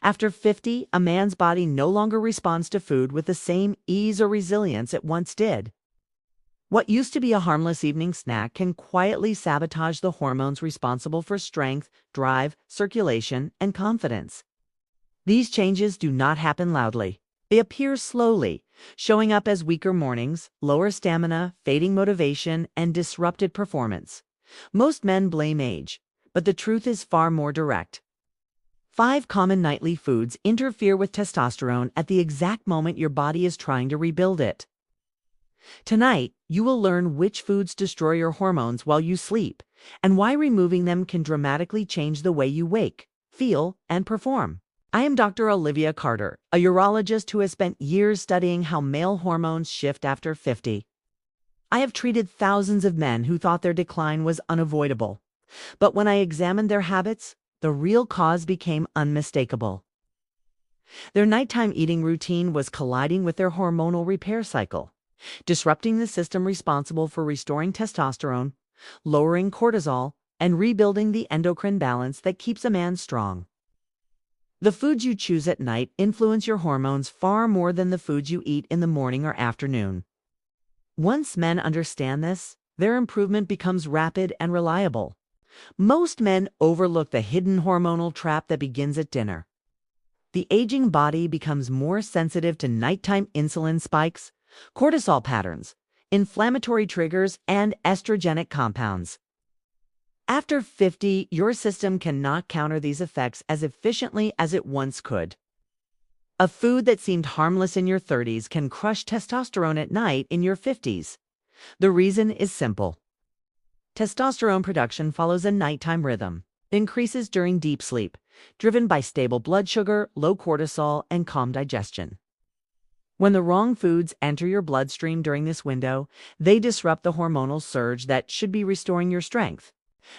After 50, a man's body no longer responds to food with the same ease or resilience it once did. What used to be a harmless evening snack can quietly sabotage the hormones responsible for strength, drive, circulation, and confidence. These changes do not happen loudly. They appear slowly, showing up as weaker mornings, lower stamina, fading motivation, and disrupted performance. Most men blame age, but the truth is far more direct. 5 common nightly foods interfere with testosterone at the exact moment your body is trying to rebuild it. Tonight, you will learn which foods destroy your hormones while you sleep, and why removing them can dramatically change the way you wake, feel, and perform. I am Dr. Olivia Carter, a urologist who has spent years studying how male hormones shift after 50. I have treated thousands of men who thought their decline was unavoidable. But when I examined their habits, the real cause became unmistakable. Their nighttime eating routine was colliding with their hormonal repair cycle, disrupting the system responsible for restoring testosterone, lowering cortisol, and rebuilding the endocrine balance that keeps a man strong. The foods you choose at night influence your hormones far more than the foods you eat in the morning or afternoon. Once men understand this, their improvement becomes rapid and reliable. Most men overlook the hidden hormonal trap that begins at dinner. The aging body becomes more sensitive to nighttime insulin spikes, cortisol patterns, inflammatory triggers, and estrogenic compounds. After 50, your system cannot counter these effects as efficiently as it once could. A food that seemed harmless in your 30s can crush testosterone at night in your 50s. The reason is simple. Testosterone production follows a nighttime rhythm. It increases during deep sleep, driven by stable blood sugar, low cortisol, and calm digestion. When the wrong foods enter your bloodstream during this window, they disrupt the hormonal surge that should be restoring your strength.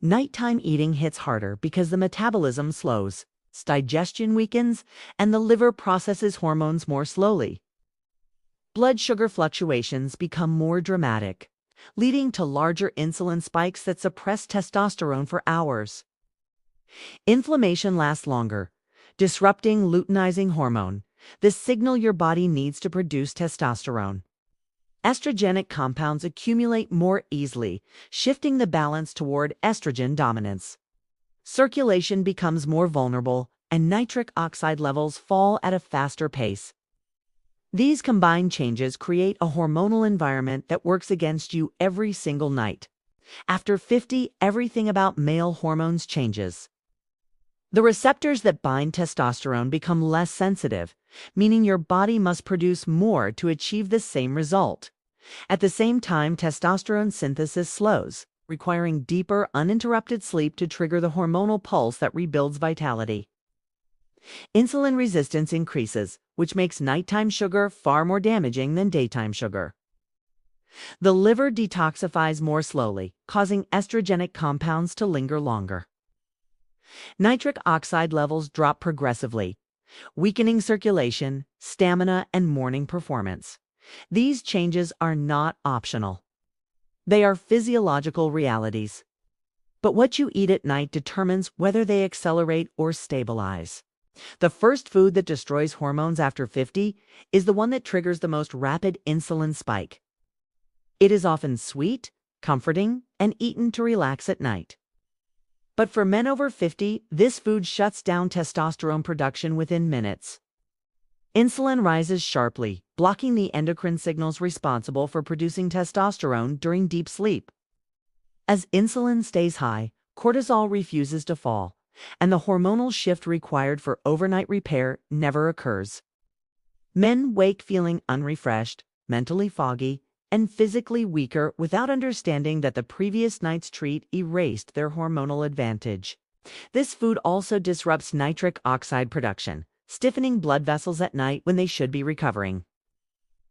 Nighttime eating hits harder because the metabolism slows, digestion weakens, and the liver processes hormones more slowly. Blood sugar fluctuations become more dramatic, leading to larger insulin spikes that suppress testosterone for hours. Inflammation lasts longer, disrupting luteinizing hormone, the signal your body needs to produce testosterone. Estrogenic compounds accumulate more easily, shifting the balance toward estrogen dominance. Circulation becomes more vulnerable, and nitric oxide levels fall at a faster pace. These combined changes create a hormonal environment that works against you every single night. After 50, everything about male hormones changes. The receptors that bind testosterone become less sensitive, meaning your body must produce more to achieve the same result. At the same time, testosterone synthesis slows, requiring deeper, uninterrupted sleep to trigger the hormonal pulse that rebuilds vitality. Insulin resistance increases, which makes nighttime sugar far more damaging than daytime sugar. The liver detoxifies more slowly, causing estrogenic compounds to linger longer. Nitric oxide levels drop progressively, weakening circulation, stamina, and morning performance. These changes are not optional. They are physiological realities. But what you eat at night determines whether they accelerate or stabilize. The first food that destroys hormones after 50 is the one that triggers the most rapid insulin spike. It is often sweet, comforting, and eaten to relax at night. But for men over 50, this food shuts down testosterone production within minutes. Insulin rises sharply, blocking the endocrine signals responsible for producing testosterone during deep sleep. As insulin stays high, cortisol refuses to fall, and the hormonal shift required for overnight repair never occurs. Men wake feeling unrefreshed, mentally foggy, and physically weaker without understanding that the previous night's treat erased their hormonal advantage. This food also disrupts nitric oxide production, stiffening blood vessels at night when they should be recovering.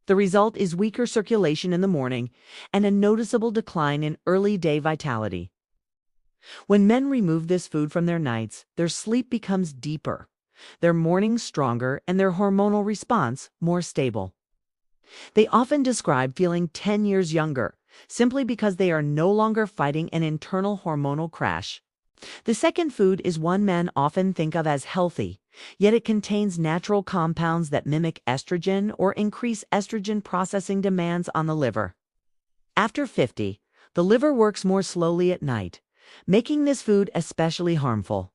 The result is weaker circulation in the morning and a noticeable decline in early day vitality. When men remove this food from their nights, their sleep becomes deeper, their mornings stronger, and their hormonal response more stable. They often describe feeling 10 years younger, simply because they are no longer fighting an internal hormonal crash. The second food is one men often think of as healthy, yet it contains natural compounds that mimic estrogen or increase estrogen processing demands on the liver. After 50, the liver works more slowly at night, making this food especially harmful.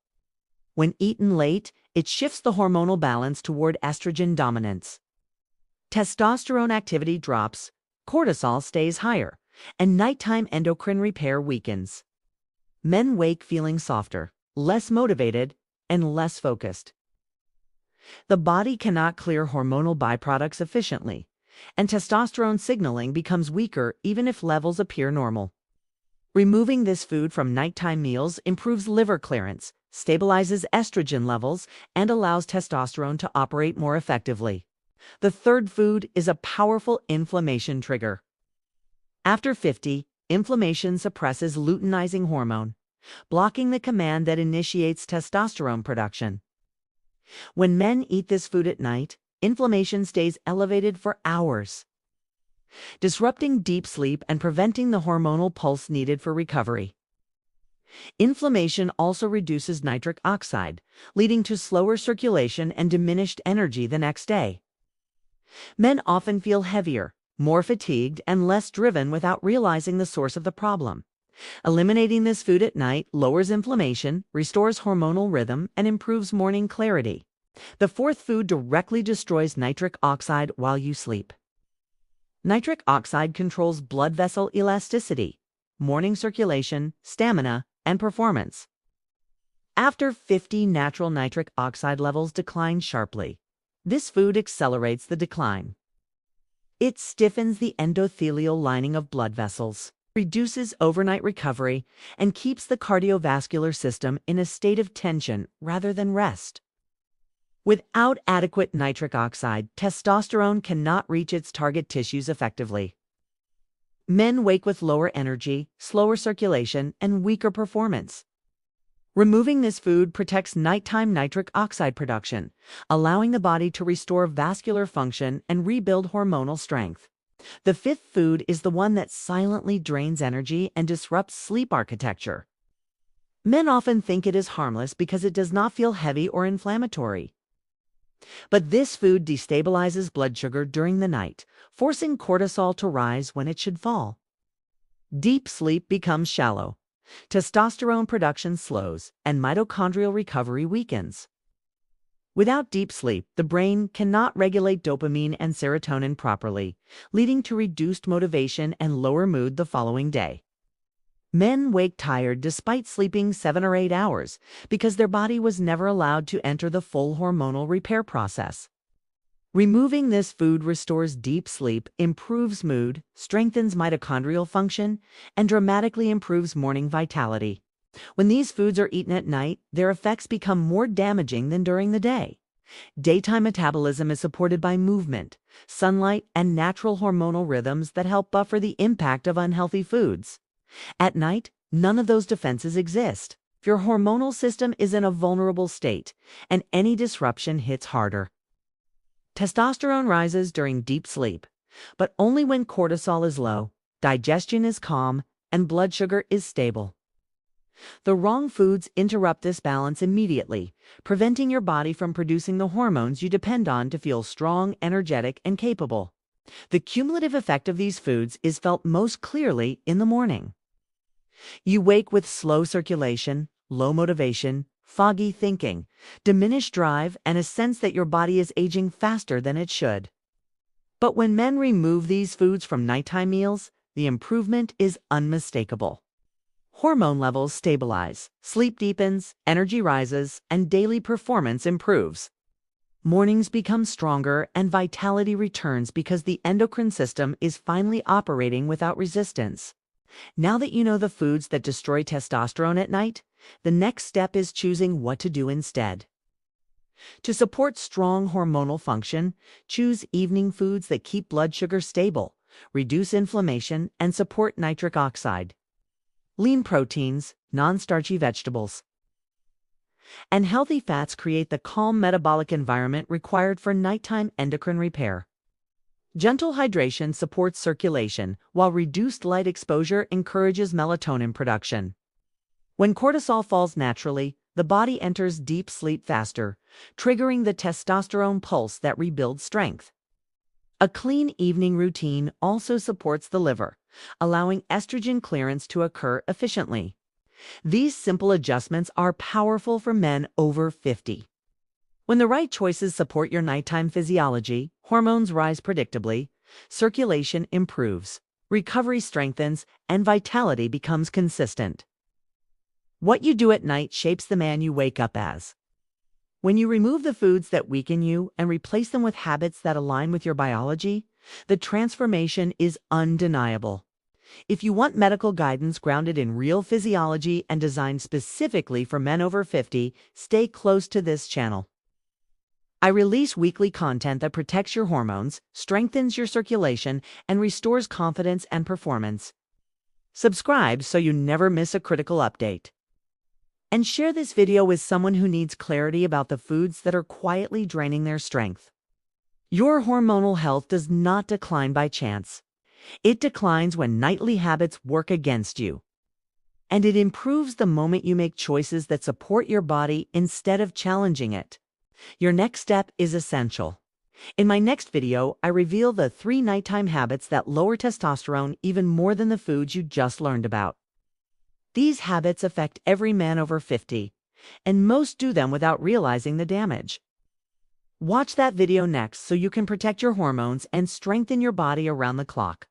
When eaten late, it shifts the hormonal balance toward estrogen dominance. Testosterone activity drops, cortisol stays higher, and nighttime endocrine repair weakens. Men wake feeling softer, less motivated, and less focused. The body cannot clear hormonal byproducts efficiently, and testosterone signaling becomes weaker even if levels appear normal. Removing this food from nighttime meals improves liver clearance, stabilizes estrogen levels, and allows testosterone to operate more effectively. The third food is a powerful inflammation trigger. After 50, inflammation suppresses luteinizing hormone, blocking the command that initiates testosterone production. When men eat this food at night, inflammation stays elevated for hours, disrupting deep sleep and preventing the hormonal pulse needed for recovery. Inflammation also reduces nitric oxide, leading to slower circulation and diminished energy the next day. Men often feel heavier, more fatigued, and less driven without realizing the source of the problem. Eliminating this food at night lowers inflammation, restores hormonal rhythm, and improves morning clarity. The fourth food directly destroys nitric oxide while you sleep. Nitric oxide controls blood vessel elasticity, morning circulation, stamina, and performance. After 50, natural nitric oxide levels decline sharply. This food accelerates the decline. It stiffens the endothelial lining of blood vessels, reduces overnight recovery, and keeps the cardiovascular system in a state of tension rather than rest. Without adequate nitric oxide, testosterone cannot reach its target tissues effectively. Men wake with lower energy, slower circulation, and weaker performance. Removing this food protects nighttime nitric oxide production, allowing the body to restore vascular function and rebuild hormonal strength. The fifth food is the one that silently drains energy and disrupts sleep architecture. Men often think it is harmless because it does not feel heavy or inflammatory. But this food destabilizes blood sugar during the night, forcing cortisol to rise when it should fall. Deep sleep becomes shallow. Testosterone production slows, and mitochondrial recovery weakens. Without deep sleep, the brain cannot regulate dopamine and serotonin properly, leading to reduced motivation and lower mood the following day. Men wake tired despite sleeping 7 or 8 hours because their body was never allowed to enter the full hormonal repair process. Removing this food restores deep sleep, improves mood, strengthens mitochondrial function, and dramatically improves morning vitality. When these foods are eaten at night, their effects become more damaging than during the day. Daytime metabolism is supported by movement, sunlight, and natural hormonal rhythms that help buffer the impact of unhealthy foods. At night, none of those defenses exist. Your hormonal system is in a vulnerable state, and any disruption hits harder. Testosterone rises during deep sleep, but only when cortisol is low, digestion is calm, and blood sugar is stable. The wrong foods interrupt this balance immediately, preventing your body from producing the hormones you depend on to feel strong, energetic, and capable. The cumulative effect of these foods is felt most clearly in the morning. You wake with slow circulation, low motivation, foggy thinking, diminished drive, and a sense that your body is aging faster than it should. But when men remove these foods from nighttime meals, the improvement is unmistakable. Hormone levels stabilize, sleep deepens, energy rises, and daily performance improves. Mornings become stronger and vitality returns because the endocrine system is finally operating without resistance. Now that you know the foods that destroy testosterone at night, the next step is choosing what to do instead. To support strong hormonal function, choose evening foods that keep blood sugar stable, reduce inflammation, and support nitric oxide. Lean proteins, non-starchy vegetables, and healthy fats create the calm metabolic environment required for nighttime endocrine repair. Gentle hydration supports circulation, while reduced light exposure encourages melatonin production. When cortisol falls naturally, the body enters deep sleep faster, triggering the testosterone pulse that rebuilds strength. A clean evening routine also supports the liver, allowing estrogen clearance to occur efficiently. These simple adjustments are powerful for men over 50. When the right choices support your nighttime physiology, hormones rise predictably, circulation improves, recovery strengthens, and vitality becomes consistent. What you do at night shapes the man you wake up as. When you remove the foods that weaken you and replace them with habits that align with your biology, the transformation is undeniable. If you want medical guidance grounded in real physiology and designed specifically for men over 50, stay close to this channel. I release weekly content that protects your hormones, strengthens your circulation, and restores confidence and performance. Subscribe so you never miss a critical update. And share this video with someone who needs clarity about the foods that are quietly draining their strength. Your hormonal health does not decline by chance. It declines when nightly habits work against you. And it improves the moment you make choices that support your body instead of challenging it. Your next step is essential. In my next video, I reveal the 3 nighttime habits that lower testosterone even more than the foods you just learned about. These habits affect every man over 50, and most do them without realizing the damage. Watch that video next so you can protect your hormones and strengthen your body around the clock.